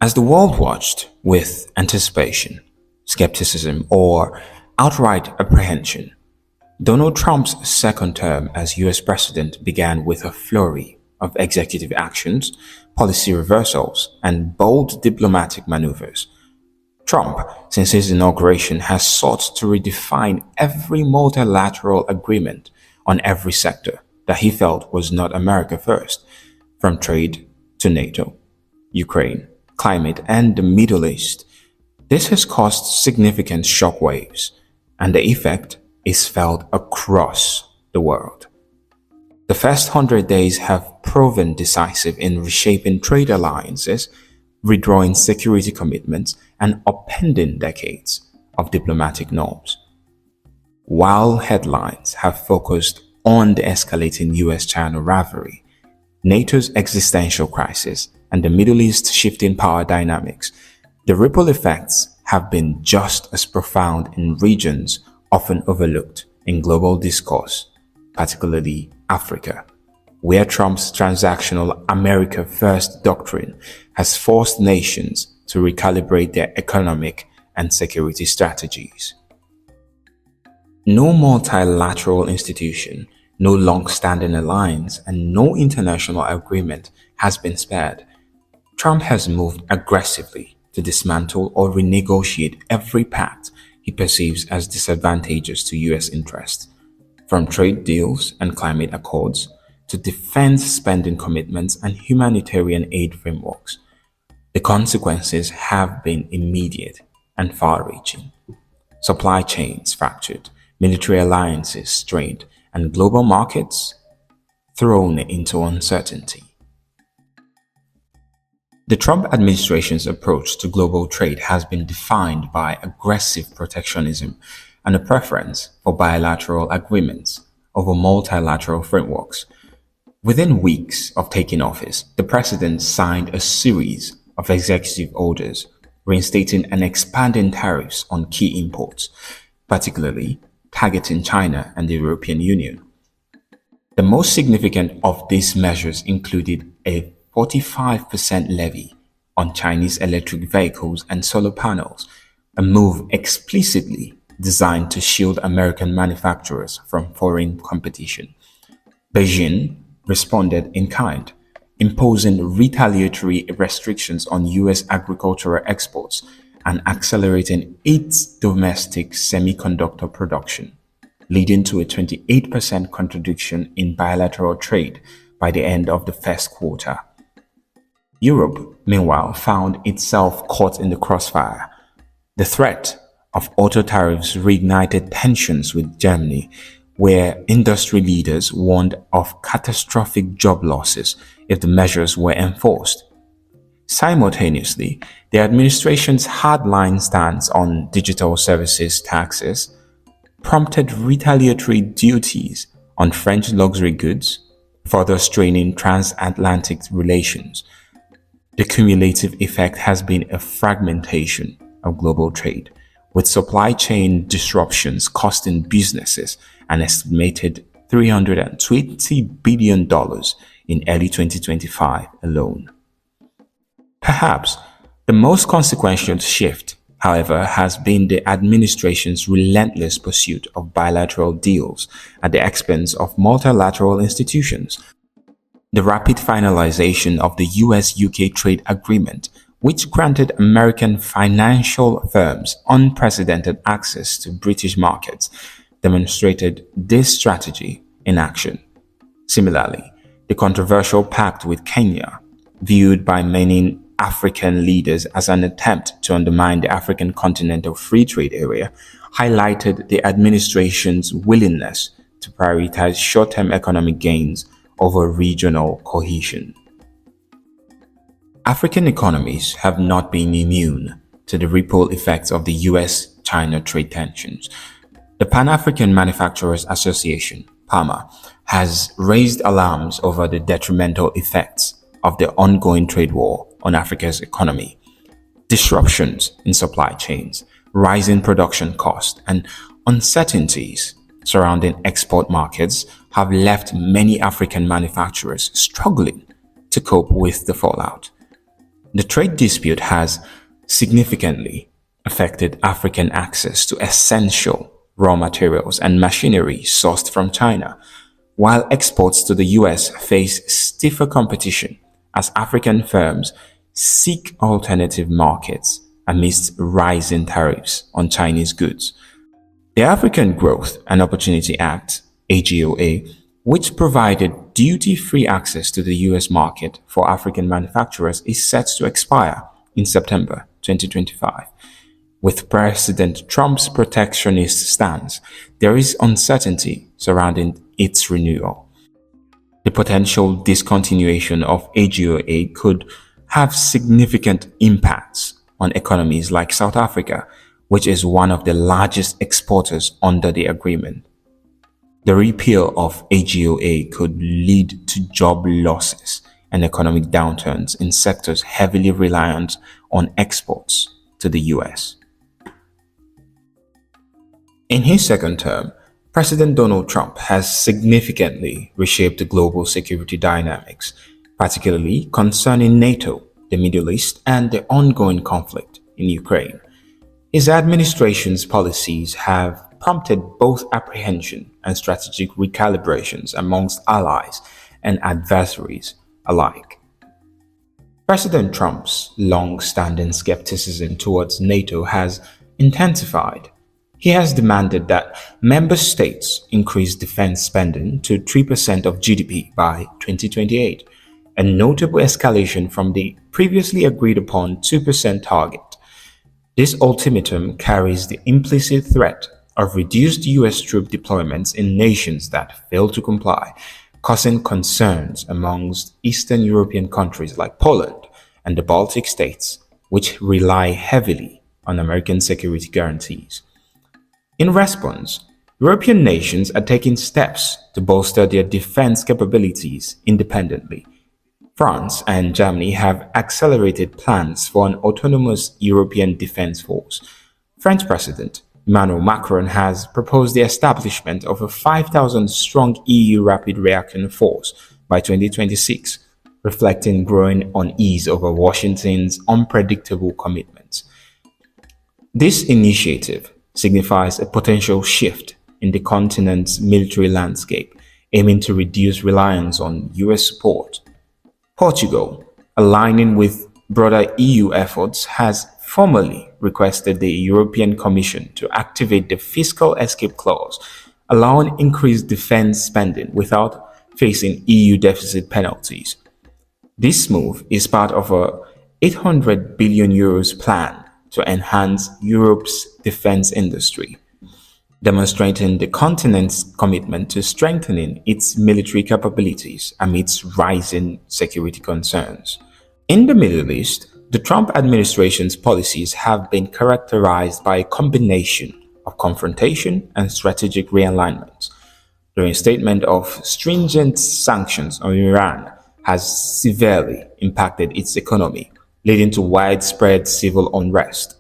As the world watched with anticipation, skepticism, or outright apprehension, Donald Trump's second term as US President began with a flurry of executive actions, policy reversals, and bold diplomatic maneuvers. Trump, since his inauguration, has sought to redefine every multilateral agreement on every sector that he felt was not America first, from trade to NATO, Ukraine, climate, and the Middle East. This has caused significant shockwaves, and the effect is felt across the world. The first 100 days have proven decisive in reshaping trade alliances, redrawing security commitments, and upending decades of diplomatic norms. While headlines have focused on the escalating US-China rivalry, NATO's existential crisis, and the Middle East shifting power dynamics, the ripple effects have been just as profound in regions often overlooked in global discourse, particularly Africa, where Trump's transactional America First doctrine has forced nations to recalibrate their economic and security strategies. No multilateral institution, no long-standing alliance, and no international agreement has been spared. Trump has moved aggressively to dismantle or renegotiate every pact he perceives as disadvantageous to US interests, from trade deals and climate accords to defense spending commitments and humanitarian aid frameworks. The consequences have been immediate and far-reaching. Supply chains fractured, military alliances strained, and global markets thrown into uncertainty. The Trump administration's approach to global trade has been defined by aggressive protectionism and a preference for bilateral agreements over multilateral frameworks. Within weeks of taking office, the president signed a series of executive orders reinstating and expanding tariffs on key imports, particularly targeting China and the European Union. The most significant of these measures included a 45% levy on Chinese electric vehicles and solar panels, a move explicitly designed to shield American manufacturers from foreign competition. Beijing responded in kind, imposing retaliatory restrictions on US agricultural exports and accelerating its domestic semiconductor production, leading to a 28% contraction in bilateral trade by the end of the first quarter. Europe, meanwhile, found itself caught in the crossfire. The threat of auto tariffs reignited tensions with Germany, where industry leaders warned of catastrophic job losses if the measures were enforced. Simultaneously, the administration's hardline stance on digital services taxes prompted retaliatory duties on French luxury goods, further straining transatlantic relations. The cumulative effect has been a fragmentation of global trade, with supply chain disruptions costing businesses an estimated $320 billion in early 2025 alone. Perhaps the most consequential shift, however, has been the administration's relentless pursuit of bilateral deals at the expense of multilateral institutions. The rapid finalization of the US-UK trade agreement, which granted American financial firms unprecedented access to British markets, demonstrated this strategy in action. Similarly, the controversial pact with Kenya, viewed by many African leaders as an attempt to undermine the African Continental Free Trade Area, highlighted the administration's willingness to prioritize short-term economic gains over regional cohesion. African economies have not been immune to the ripple effects of the US-China trade tensions. The Pan-African Manufacturers Association, PAMA, has raised alarms over the detrimental effects of the ongoing trade war on Africa's economy. Disruptions in supply chains, rising production costs, and uncertainties surrounding export markets have left many African manufacturers struggling to cope with the fallout. The trade dispute has significantly affected African access to essential raw materials and machinery sourced from China, while exports to the US face stiffer competition as African firms seek alternative markets amidst rising tariffs on Chinese goods. The African Growth and Opportunity Act, AGOA, which provided duty-free access to the US market for African manufacturers, is set to expire in September 2025. With President Trump's protectionist stance, there is uncertainty surrounding its renewal. The potential discontinuation of AGOA could have significant impacts on economies like South Africa, which is one of the largest exporters under the agreement. The repeal of AGOA could lead to job losses and economic downturns in sectors heavily reliant on exports to the US. In his second term, President Donald Trump has significantly reshaped the global security dynamics, particularly concerning NATO, the Middle East, and the ongoing conflict in Ukraine. His administration's policies have prompted both apprehension and strategic recalibrations amongst allies and adversaries alike. President Trump's long-standing skepticism towards NATO has intensified. He has demanded that member states increase defense spending to 3% of GDP by 2028, a notable escalation from the previously agreed upon 2% target. This ultimatum carries the implicit threat of reduced US troop deployments in nations that fail to comply, causing concerns amongst Eastern European countries like Poland and the Baltic states, which rely heavily on American security guarantees. In response, European nations are taking steps to bolster their defense capabilities independently. France and Germany have accelerated plans for an autonomous European defense force. French President Emmanuel Macron has proposed the establishment of a 5,000-strong EU rapid reaction force by 2026, reflecting growing unease over Washington's unpredictable commitments. This initiative signifies a potential shift in the continent's military landscape, aiming to reduce reliance on US support. Portugal, aligning with broader EU efforts, has formally requested the European Commission to activate the fiscal escape clause, allowing increased defense spending without facing EU deficit penalties. This move is part of a €800 billion plan to enhance Europe's defense industry, demonstrating the continent's commitment to strengthening its military capabilities amidst rising security concerns. In the Middle East, the Trump administration's policies have been characterized by a combination of confrontation and strategic realignment. The reinstatement of stringent sanctions on Iran has severely impacted its economy, leading to widespread civil unrest.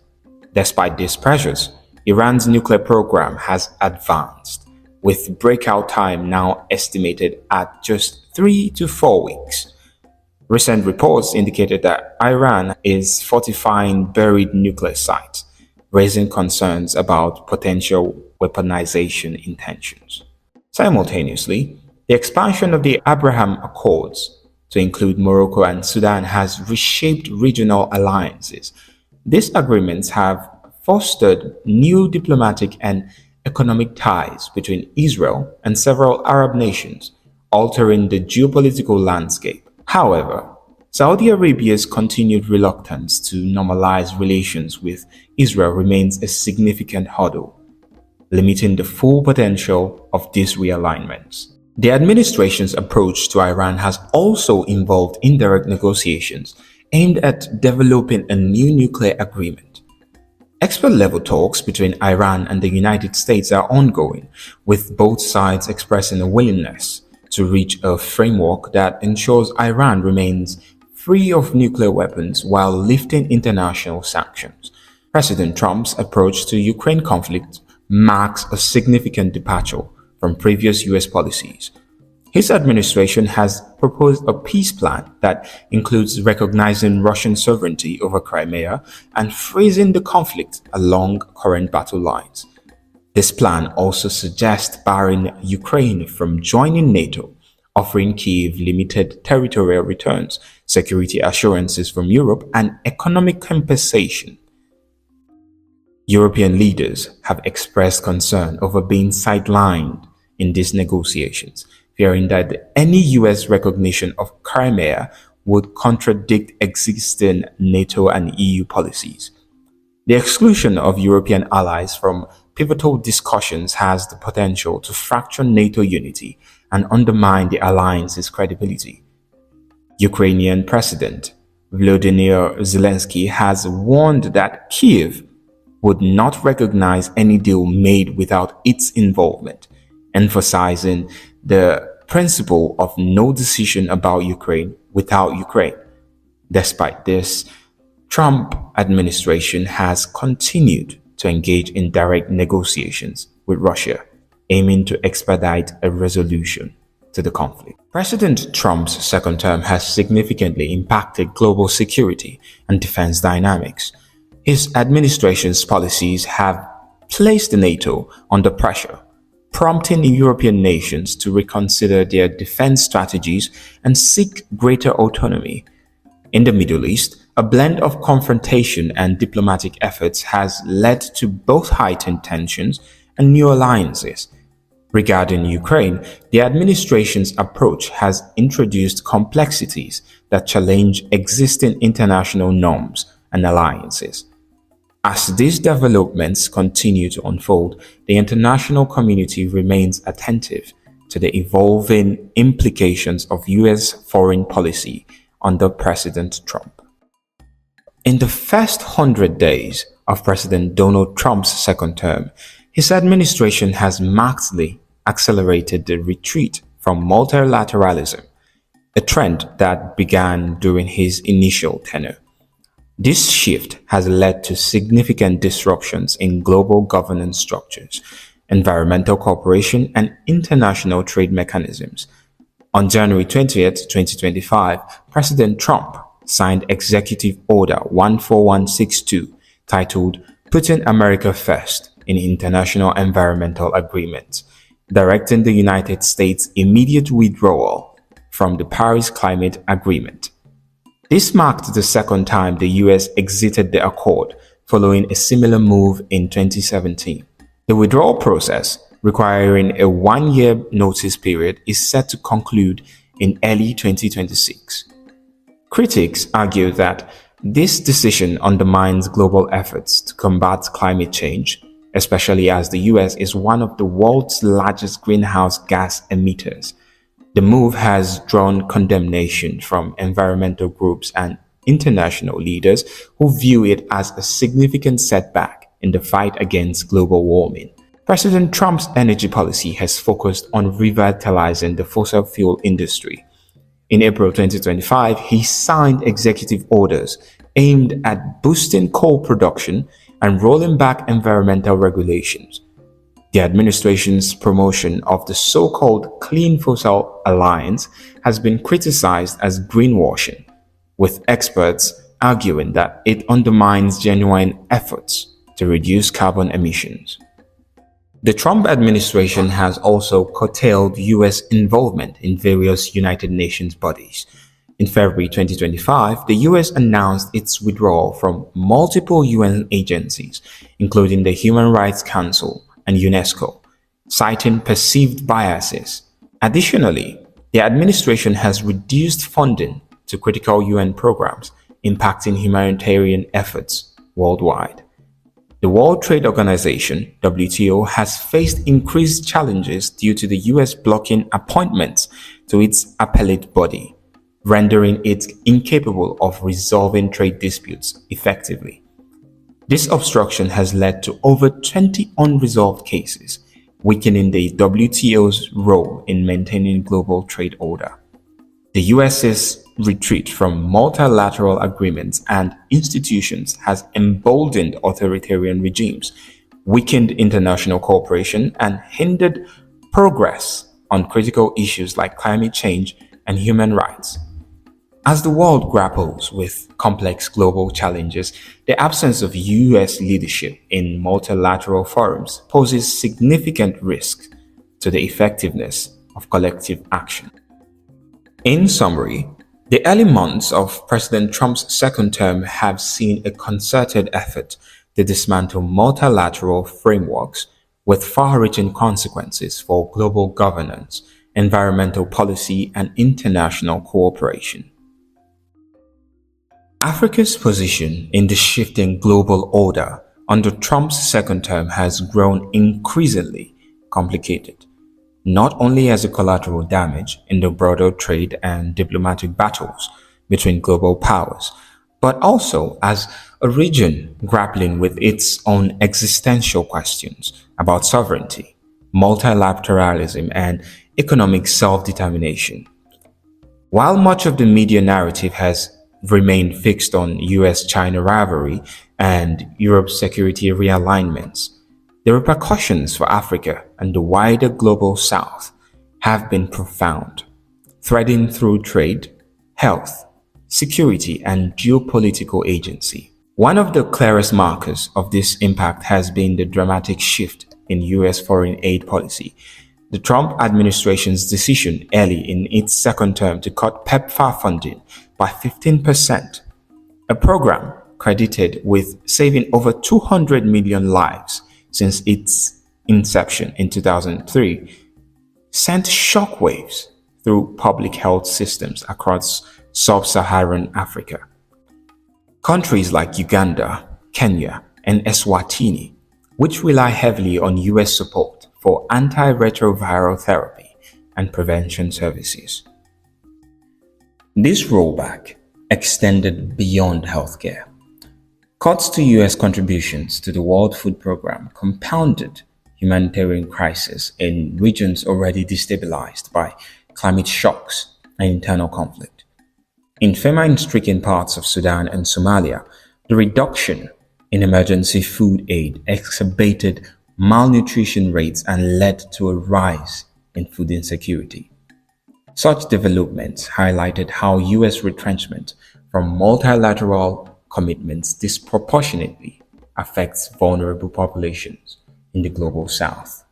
Despite these pressures, Iran's nuclear program has advanced, with breakout time now estimated at just 3 to 4 weeks. Recent reports indicated that Iran is fortifying buried nuclear sites, raising concerns about potential weaponization intentions. Simultaneously, the expansion of the Abraham Accords to include Morocco and Sudan has reshaped regional alliances. These agreements have fostered new diplomatic and economic ties between Israel and several Arab nations, altering the geopolitical landscape. However, Saudi Arabia's continued reluctance to normalize relations with Israel remains a significant hurdle, limiting the full potential of these realignments. The administration's approach to Iran has also involved indirect negotiations aimed at developing a new nuclear agreement. Expert-level talks between Iran and the United States are ongoing, with both sides expressing a willingness to reach a framework that ensures Iran remains free of nuclear weapons while lifting international sanctions. President Trump's approach to Ukraine conflict marks a significant departure from previous US policies. His administration has proposed a peace plan that includes recognizing Russian sovereignty over Crimea and freezing the conflict along current battle lines. This plan also suggests barring Ukraine from joining NATO, offering Kyiv limited territorial returns, security assurances from Europe, and economic compensation. European leaders have expressed concern over being sidelined in these negotiations, fearing that any US recognition of Crimea would contradict existing NATO and EU policies. The exclusion of European allies from pivotal discussions has the potential to fracture NATO unity and undermine the alliance's credibility. Ukrainian President Volodymyr Zelensky has warned that Kyiv would not recognize any deal made without its involvement, emphasizing the principle of no decision about Ukraine without Ukraine. Despite this, Trump administration has continued to engage in direct negotiations with Russia, aiming to expedite a resolution to the conflict. President Trump's second term has significantly impacted global security and defense dynamics. His administration's policies have placed NATO under pressure, prompting European nations to reconsider their defense strategies and seek greater autonomy. In the Middle East, a blend of confrontation and diplomatic efforts has led to both heightened tensions and new alliances. Regarding Ukraine, the administration's approach has introduced complexities that challenge existing international norms and alliances. As these developments continue to unfold, the international community remains attentive to the evolving implications of US foreign policy under President Trump. In the first 100 days of President Donald Trump's second term, his administration has markedly accelerated the retreat from multilateralism, a trend that began during his initial tenure. This shift has led to significant disruptions in global governance structures, environmental cooperation, and international trade mechanisms. On January 20th, 2025, President Trump signed Executive Order 14162 titled Putting America First in International Environmental Agreements, directing the United States' immediate withdrawal from the Paris Climate Agreement. This marked the second time the US exited the accord, following a similar move in 2017. The withdrawal process, requiring a one-year notice period, is set to conclude in early 2026. Critics argue that this decision undermines global efforts to combat climate change, especially as the US is one of the world's largest greenhouse gas emitters. The move has drawn condemnation from environmental groups and international leaders who view it as a significant setback in the fight against global warming. President Trump's energy policy has focused on revitalizing the fossil fuel industry. In April 2025, he signed executive orders aimed at boosting coal production and rolling back environmental regulations. The administration's promotion of the so-called Clean Fossil Alliance has been criticized as greenwashing, with experts arguing that it undermines genuine efforts to reduce carbon emissions. The Trump administration has also curtailed US involvement in various United Nations bodies. In February 2025, the US announced its withdrawal from multiple UN agencies, including the Human Rights Council and UNESCO, citing perceived biases. Additionally, the administration has reduced funding to critical UN programs impacting humanitarian efforts worldwide. The World Trade Organization (WTO) has faced increased challenges due to the US blocking appointments to its appellate body, rendering it incapable of resolving trade disputes effectively. This obstruction has led to over 20 unresolved cases, weakening the WTO's role in maintaining global trade order. The US's retreat from multilateral agreements and institutions has emboldened authoritarian regimes, weakened international cooperation, and hindered progress on critical issues like climate change and human rights. As the world grapples with complex global challenges, the absence of US leadership in multilateral forums poses significant risk to the effectiveness of collective action. In summary, the early months of President Trump's second term have seen a concerted effort to dismantle multilateral frameworks with far reaching consequences for global governance, environmental policy, and international cooperation. Africa's position in the shifting global order under Trump's second term has grown increasingly complicated, not only as a collateral damage in the broader trade and diplomatic battles between global powers, but also as a region grappling with its own existential questions about sovereignty, multilateralism, and economic self-determination. While much of the media narrative has remained fixed on US-China rivalry and Europe's security realignments, the repercussions for Africa and the wider global South have been profound, threading through trade, health, security, and geopolitical agency. One of the clearest markers of this impact has been the dramatic shift in US foreign aid policy. The Trump administration's decision early in its second term to cut PEPFAR funding by 15%, a program credited with saving over 200 million lives since its inception in 2003, sent shockwaves through public health systems across sub-Saharan Africa. Countries like Uganda, Kenya, and Eswatini, which rely heavily on US support for antiretroviral therapy and prevention services. This rollback extended beyond healthcare. Cuts to US contributions to the World Food Programme compounded humanitarian crises in regions already destabilized by climate shocks and internal conflict. In famine-stricken parts of Sudan and Somalia, the reduction in emergency food aid exacerbated malnutrition rates and led to a rise in food insecurity. Such developments highlighted how US retrenchment from multilateral commitments disproportionately affects vulnerable populations in the global South.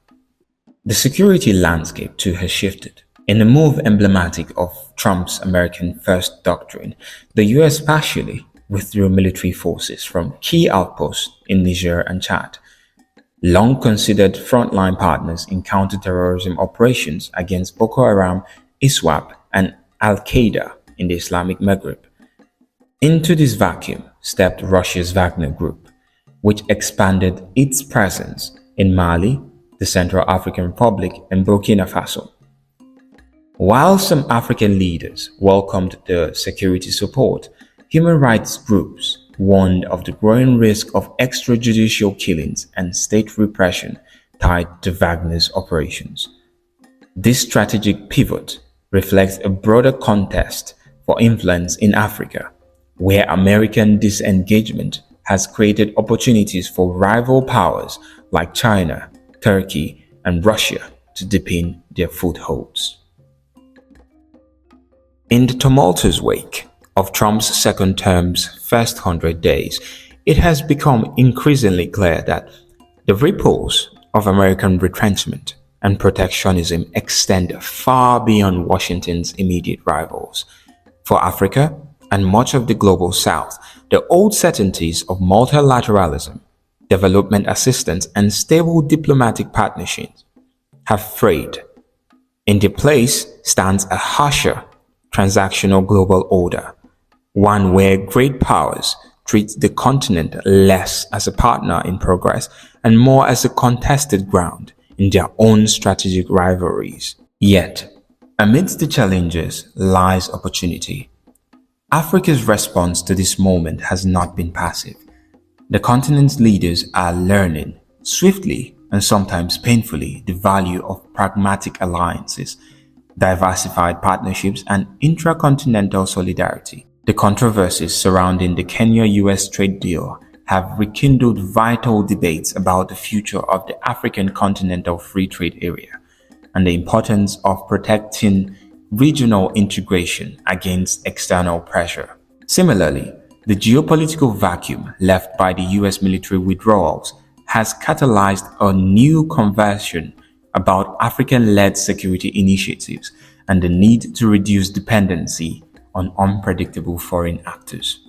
The security landscape too has shifted. In a move emblematic of Trump's American First doctrine, the US partially withdrew military forces from key outposts in Niger and Chad, long considered frontline partners in counterterrorism operations against Boko Haram, ISWAP, and Al-Qaeda in the Islamic Maghreb. Into this vacuum stepped Russia's Wagner Group, which expanded its presence in Mali, the Central African Republic, and Burkina Faso. While some African leaders welcomed the security support, human rights groups warned of the growing risk of extrajudicial killings and state repression tied to Wagner's operations. This strategic pivot reflects a broader contest for influence in Africa, where American disengagement has created opportunities for rival powers like China, Turkey, and Russia to deepen their footholds. In the tumultuous wake of Trump's second term's first 100 days, it has become increasingly clear that the ripples of American retrenchment and protectionism extend far beyond Washington's immediate rivals. For Africa and much of the global South, the old certainties of multilateralism, development assistance, and stable diplomatic partnerships have frayed. In their place stands a harsher transactional global order, one where great powers treat the continent less as a partner in progress and more as a contested ground in their own strategic rivalries. Yet, amidst the challenges lies opportunity. Africa's response to this moment has not been passive. The continent's leaders are learning, swiftly and sometimes painfully, the value of pragmatic alliances, diversified partnerships, and intracontinental solidarity. The controversies surrounding the Kenya-US trade deal have rekindled vital debates about the future of the African continental free trade area, and the importance of protecting regional integration against external pressure. Similarly, the geopolitical vacuum left by the US military withdrawals has catalyzed a new conversation about African led security initiatives and the need to reduce dependency on unpredictable foreign actors.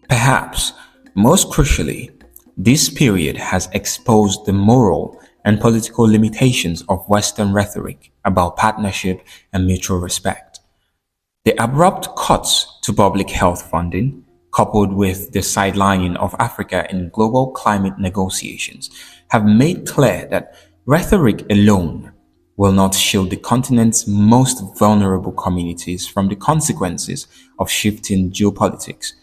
Perhaps most crucially, this period has exposed the moral and political limitations of Western rhetoric about partnership and mutual respect. The abrupt cuts to public health funding, coupled with the sidelining of Africa in global climate negotiations, have made clear that rhetoric alone will not shield the continent's most vulnerable communities from the consequences of shifting geopolitics.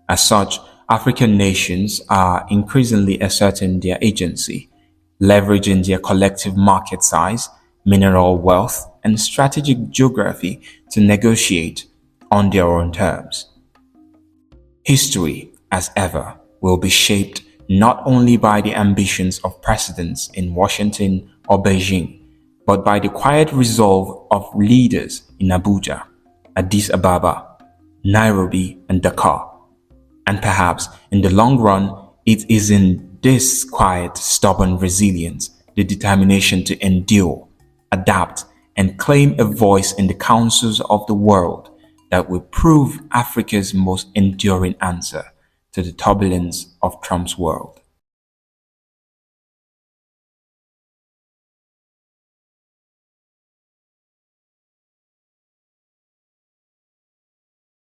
As such, African nations are increasingly asserting their agency, leveraging their collective market size, mineral wealth, and strategic geography to negotiate on their own terms. History, as ever, will be shaped not only by the ambitions of presidents in Washington or Beijing, but by the quiet resolve of leaders in Abuja, Addis Ababa, Nairobi, and Dakar. And perhaps in the long run, it is in this quiet, stubborn resilience, the determination to endure, adapt, and claim a voice in the councils of the world that will prove Africa's most enduring answer to the turbulence of Trump's world.